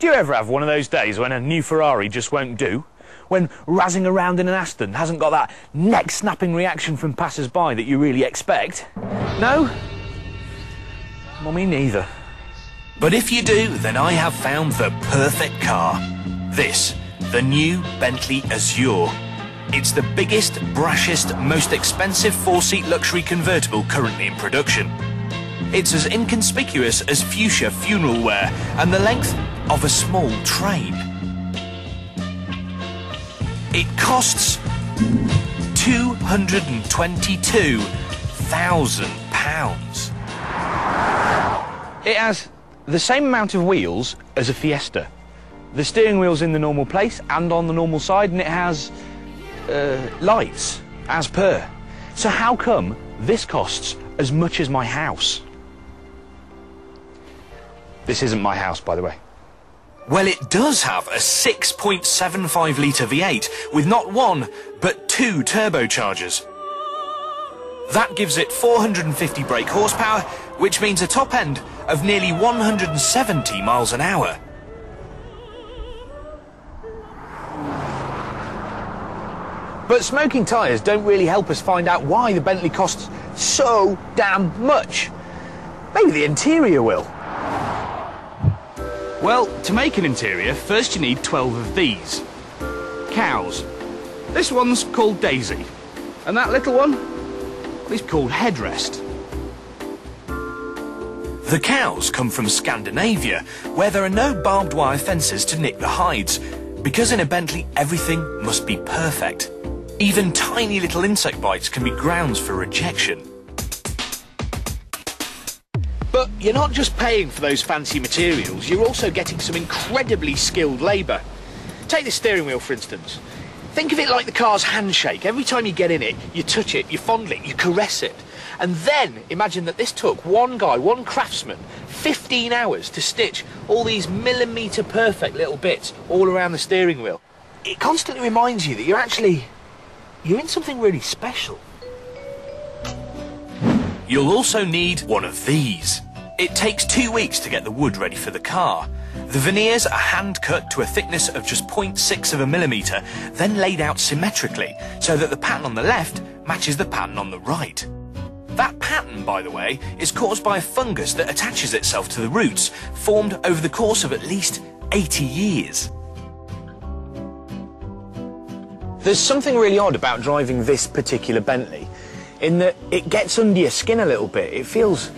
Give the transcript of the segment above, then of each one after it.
Do you ever have one of those days when a new Ferrari just won't do? When razzing around in an Aston hasn't got that neck-snapping reaction from passers-by that you really expect? No? Well, me neither. But if you do, then I have found the perfect car. This, the new Bentley Azure. It's the biggest, brashest, most expensive four-seat luxury convertible currently in production. It's as inconspicuous as fuchsia funeral wear and the length of a small train. It costs £222,000. It has the same amount of wheels as a Fiesta. The steering wheel's in the normal place and on the normal side, and it has lights, as per. So how come this costs as much as my house? This isn't my house, by the way. Well, it does have a 6.75-litre V8 with not one, but two turbochargers. That gives it 450 brake horsepower, which means a top end of nearly 170 miles an hour. But smoking tyres don't really help us find out why the Bentley costs so damn much. Maybe the interior will. Well, to make an interior, first you need 12 of these. Cows. This one's called Daisy. And that little one is called Headrest. The cows come from Scandinavia, where there are no barbed wire fences to nick the hides, because in a Bentley everything must be perfect. Even tiny little insect bites can be grounds for rejection. But you're not just paying for those fancy materials, you're also getting some incredibly skilled labour. Take the steering wheel, for instance. Think of it like the car's handshake. Every time you get in it, you touch it, you fondle it, you caress it. And then imagine that this took one guy, one craftsman, 15 hours to stitch all these millimetre perfect little bits all around the steering wheel. It constantly reminds you that you're in something really special. You'll also need one of these. It takes 2 weeks to get the wood ready for the car. The veneers are hand-cut to a thickness of just 0.6 of a millimetre, then laid out symmetrically, so that the pattern on the left matches the pattern on the right. That pattern, by the way, is caused by a fungus that attaches itself to the roots, formed over the course of at least 80 years. There's something really odd about driving this particular Bentley, in that it gets under your skin a little bit. It feels,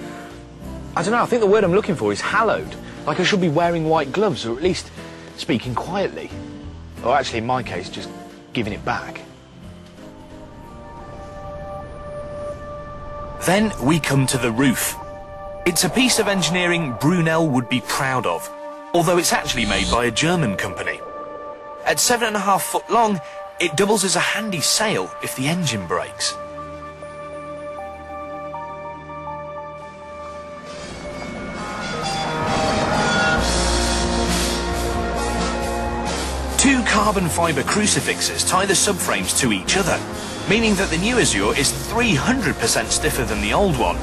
I don't know, I think the word I'm looking for is hallowed. Like I should be wearing white gloves, or at least speaking quietly. Or actually, in my case, just giving it back. Then we come to the roof. It's a piece of engineering Brunel would be proud of, although it's actually made by a German company. At 7.5 foot long, it doubles as a handy sail if the engine breaks. Two carbon fibre crucifixes tie the subframes to each other, meaning that the new Azure is 300% stiffer than the old one.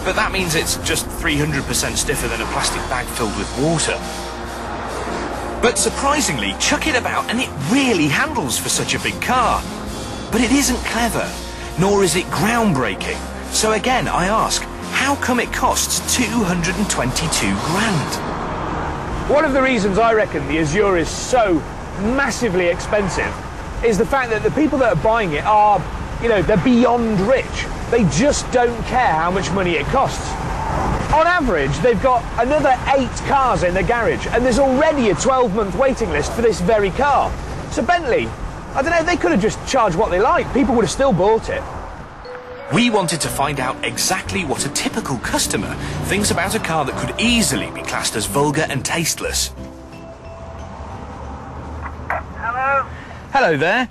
But that means it's just 300% stiffer than a plastic bag filled with water. But surprisingly, chuck it about and it really handles for such a big car. But it isn't clever, nor is it groundbreaking. So again, I ask, how come it costs 222 grand? One of the reasons I reckon the Azure is so massively expensive is the fact that the people that are buying it are, you know, they're beyond rich. They just don't care how much money it costs. On average, they've got another 8 cars in their garage, and there's already a 12-month waiting list for this very car. So Bentley, I don't know, they could have just charged what they like. People would have still bought it. We wanted to find out exactly what a typical customer thinks about a car that could easily be classed as vulgar and tasteless. Hello? Hello there.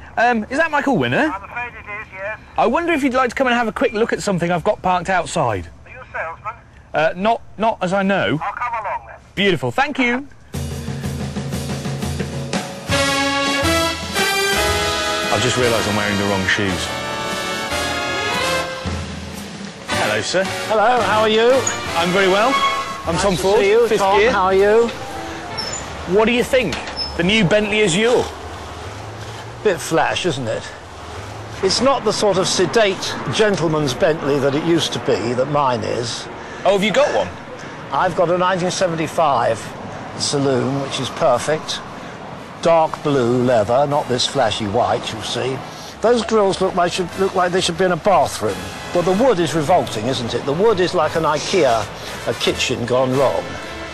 Is that Michael Winner? I'm afraid it is, yes. I wonder if you'd like to come and have a quick look at something I've got parked outside. Are you a salesman? Not as I know. I'll come along then. Beautiful, thank you. I've just realised I'm wearing the wrong shoes. Hello, sir. Hello, how are you? I'm very well. I'm Nice Tom to Ford, see you. fifth Tom, gear. how are you? What do you think? The new Bentley Azure? Bit flash, isn't it? It's not the sort of sedate gentleman's Bentley that it used to be, that mine is. Oh, have you got one? I've got a 1975 saloon, which is perfect. Dark blue leather, not this flashy white, you see. Those grills look like they should be in a bathroom. Well, the wood is revolting, isn't it? The wood is like an IKEA, a kitchen gone wrong.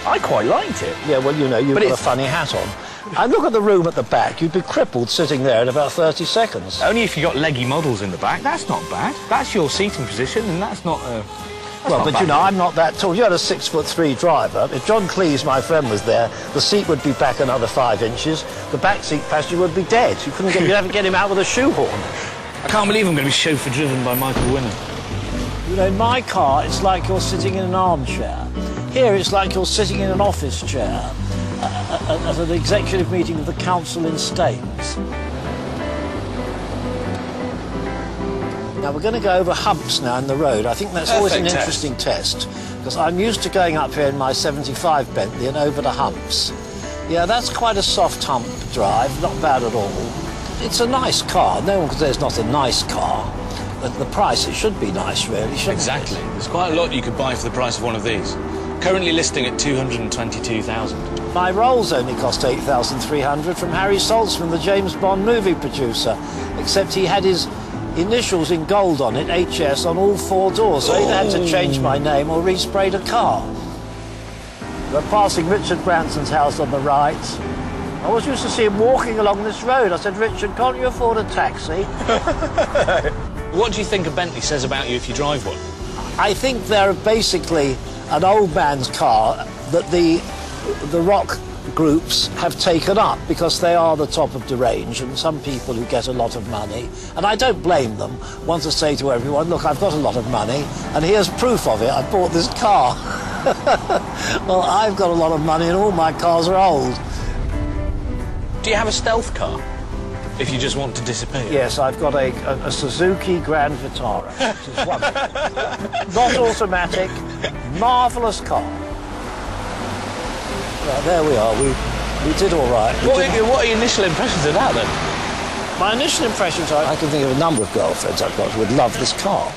I quite liked it. Yeah, well, you know, you've got a funny hat on. And look at the room at the back. You'd be crippled sitting there in about 30 seconds. Only if you got leggy models in the back. That's not bad. That's your seating position, and that's not... well, but you know, I'm not that tall. You had a 6'3" driver. If John Cleese, my friend, was there, the seat would be back another 5 inches. The back seat passenger would be dead. You'd have to get him out with a shoehorn. I can't believe I'm going to be chauffeur-driven by Michael Winner. You know, in my car, it's like you're sitting in an armchair. Here, it's like you're sitting in an office chair at an executive meeting of the council in Staines. Now, we're going to go over humps now in the road. I think that's always an interesting test, because I'm used to going up here in my 75 Bentley and over the humps. Yeah, that's quite a soft hump drive, not bad at all. It's a nice car. No one can say it's not a nice car. At the price, it should be nice, really, shouldn't Exactly. it? There's quite a lot you could buy for the price of one of these. Currently listing at 222,000. My Rolls only cost 8,300 from Harry Saltzman, the James Bond movie producer, except he had his initials in gold on it, HS, on all 4 doors, so I either had to change my name or respray the car. We're passing Richard Branson's house on the right. I always used to see him walking along this road. I said, Richard, can't you afford a taxi? What do you think a Bentley says about you if you drive one? I think they're basically an old man's car that the rock groups have taken up because they are the top of the range, and some people who get a lot of money, and I don't blame them, want to say to everyone, look, I've got a lot of money and here's proof of it. I bought this car. Well, I've got a lot of money and all my cars are old. Do you have a stealth car if you just want to disappear? Yes, I've got a Suzuki Grand Vitara, which is wonderful. Not automatic, marvellous car. Well, there we are. We did all right. What are your initial impressions of that, then? My initial impressions are I can think of a number of girlfriends I've got who would love this car.